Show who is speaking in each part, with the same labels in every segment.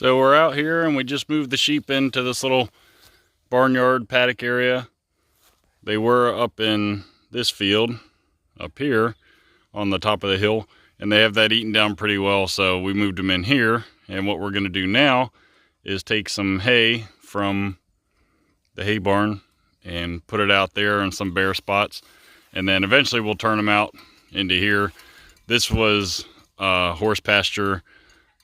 Speaker 1: So we're out here and we just moved the sheep into this little barnyard paddock area. They were up in this field up here on the top of the hill, and they have that eaten down pretty well, so we moved them in here. And what we're going to do now is take some hay from the hay barn and put it out there in some bare spots, and then eventually we'll turn them out into here. This was horse pasture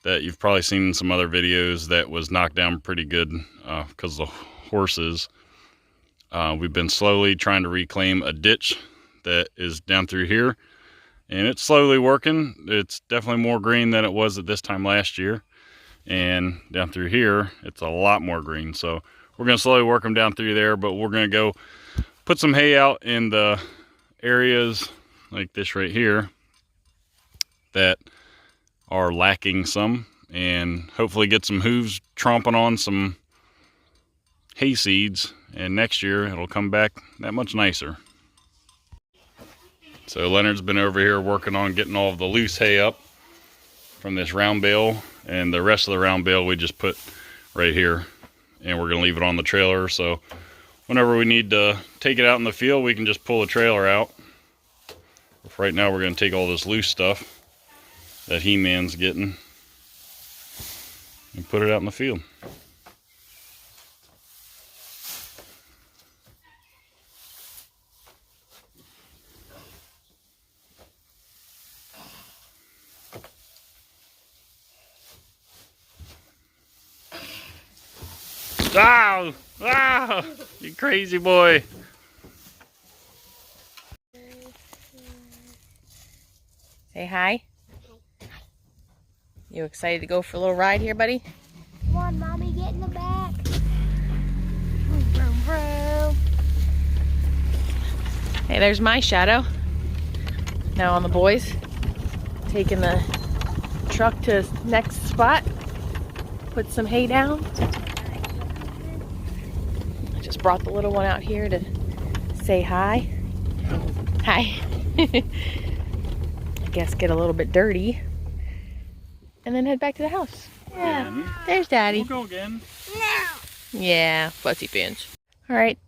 Speaker 1: that you've probably seen in some other videos that was knocked down pretty good because of the horses. We've been slowly trying to reclaim a ditch that is down through here, and it's slowly working. It's definitely more green than it was at this time last year, and down through here it's a lot more green. So we're going to slowly work them down through there, but we're going to go put some hay out in the areas like this right here that are lacking some, and hopefully get some hooves tromping on some hay seeds, and next year it'll come back that much nicer. So Leonard's been over here working on getting all of the loose hay up from this round bale, and the rest of the round bale we just put right here, and we're going to leave it on the trailer, so whenever we need to take it out in the field we can just pull the trailer out. But right now we're going to take all this loose stuff that He-Man's getting and put it out in the field. Wow! Wow! You crazy boy!
Speaker 2: Say hi. You excited to go for a little ride here, buddy?
Speaker 3: Come on, Mommy, get in the back.
Speaker 2: Vroom, vroom, vroom. Hey, there's my shadow. Now on the boys. Taking the truck to next spot. Put some hay down. I just brought the little one out here to say hi. Hi. I guess get a little bit dirty. And then head back to the house. Yeah,
Speaker 1: Again.
Speaker 2: There's Daddy.
Speaker 1: We'll go again.
Speaker 2: Yeah, fussy pinch. All right,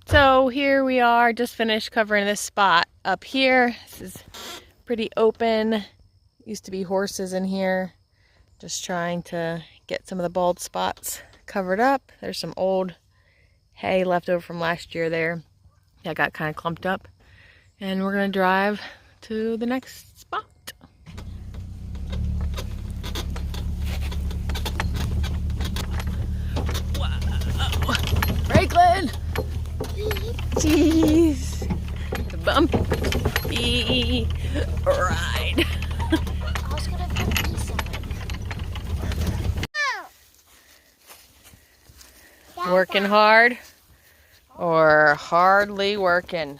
Speaker 2: so here we are, just finished covering this spot up here. This is pretty open. Used to be horses in here. Just trying to get some of the bald spots covered up. There's some old hay left over from last year there that got kind of clumped up. And we're gonna drive to the next spot. Franklin! Jeez! The bumpy ride.
Speaker 3: I was gonna put these on.
Speaker 2: Working hard or hardly working?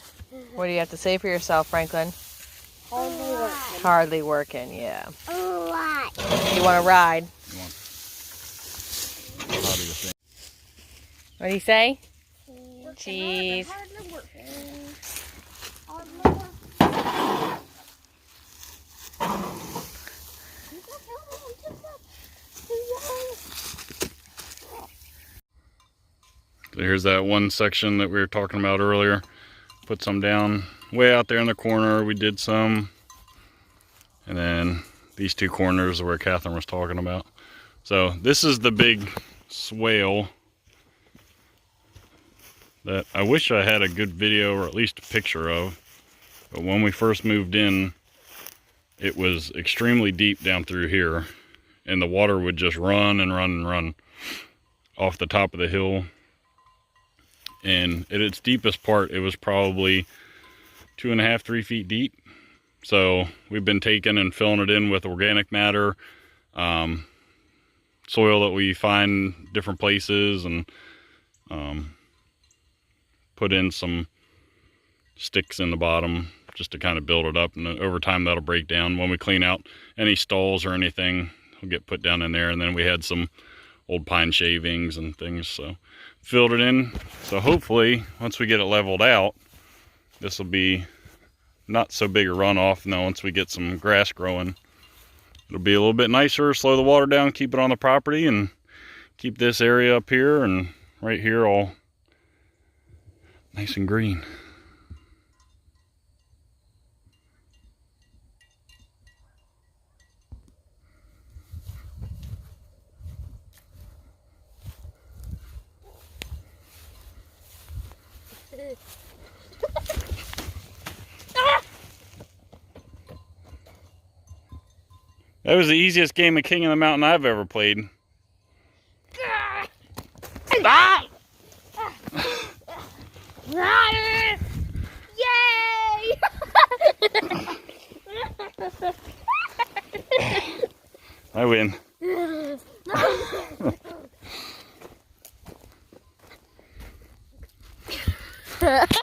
Speaker 2: What do you have to say for yourself, Franklin?
Speaker 3: Hardly working.
Speaker 2: Hardly working, yeah.
Speaker 3: A lot.
Speaker 2: You want to ride?
Speaker 1: Come on. How do you think?
Speaker 2: What do you say? Cheese.
Speaker 3: Hardly working. Hardly working.
Speaker 1: So here's that one section that we were talking about earlier. Put some down way out there in the corner. We did some. And then these two corners are where Catherine was talking about. So this is the big swale that I wish I had a good video or at least a picture of. But when we first moved in, it was extremely deep down through here. And the water would just run and run and run off the top of the hill. And at its deepest part, it was probably 2.5, 3 feet deep. So we've been taking and filling it in with organic matter, soil that we find different places, and put in some sticks in the bottom just to kind of build it up. And then over time that'll break down. When we clean out any stalls or anything, it'll get put down in there. And then we had some old pine shavings and things, so filled it in. So hopefully once we get it leveled out, this will be not so big a runoff. Now once we get some grass growing, it'll be a little bit nicer, slow the water down, keep it on the property, and keep this area up here and right here all nice and green. That was the easiest game of King of the Mountain I've ever played.
Speaker 2: Ah!
Speaker 3: Yay!
Speaker 1: I win.